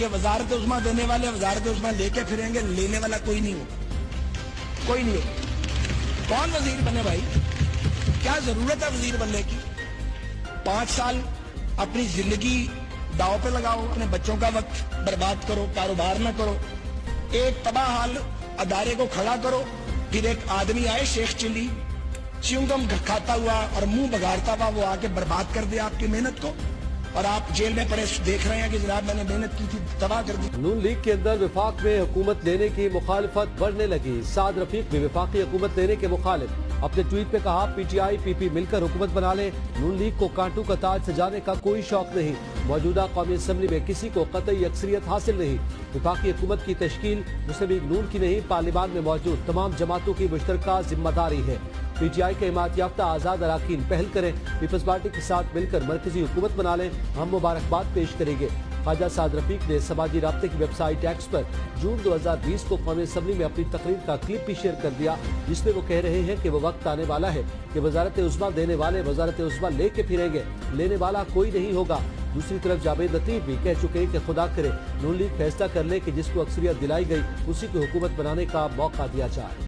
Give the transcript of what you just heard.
کہ وزارت عظمیٰ دینے والے وزارت عظمیٰ لے کے پھریں گے، لینے والا کوئی نہیں ہوگا، کوئی نہیں ہوگا۔ کون وزیر بنے بھائی؟ کیا ضرورت ہے وزیر بننے کی؟ 5 سال اپنی زندگی داؤ پہ لگاؤ، اپنے بچوں کا وقت برباد کرو، کاروبار نہ کرو، ایک تباہ حال ادارے کو کھڑا کرو، پھر ایک آدمی آئے شیخ چلی چیونگم کھاتا ہوا اور منہ بگاڑتا ہوا، وہ آ کے برباد کر دے آپ کی محنت کو، اور آپ جیل میں پڑے دیکھ رہے ہیں کہ جناب میں نے محنت کی تھی، تباہ کر دی۔ نون لیگ کے اندر وفاق میں حکومت لینے کی مخالفت بڑھنے لگی۔ سعد رفیق بھی وفاقی حکومت لینے کے مخالف، اپنے ٹویٹ پہ کہا پی ٹی آئی پی پی مل کر حکومت بنا لیں، نون لیگ کو کانٹوں کا تاج سجانے کا کوئی شوق نہیں، موجودہ قومی اسمبلی میں کسی کو قطعی اکثریت حاصل نہیں، وفاقی حکومت کی تشکیل مسلم لیگ نون کی نہیں، پارلیمان میں موجود تمام جماعتوں کی مشترکہ ذمہ داری ہے۔ پی ٹی آئی کے حمایت یافتہ آزاد اراکین پہل کریں، پیپلز پارٹی کے ساتھ مل کر مرکزی حکومت بنا لیں، ہم مبارکباد پیش کریں گے۔ خواجہ سعد رفیق نے سماجی رابطے کی ویب سائٹ ایکس پر جون 2020 کو قومی اسمبلی میں اپنی تقریر کا کلپ بھی شیئر کر دیا، جس میں وہ کہہ رہے ہیں کہ وہ وقت آنے والا ہے کہ وزارت عظمیٰ دینے والے وزارت عظمیٰ لے کے پھریں گے، لینے والا کوئی نہیں ہوگا۔ دوسری طرف جاوید لطیف بھی کہہ چکے کہ خدا کرے نون لیگ فیصلہ کر لے کہ جس کو اکثریت دلائی گئی اسی کو حکومت بنانے کا موقع دیا جائے۔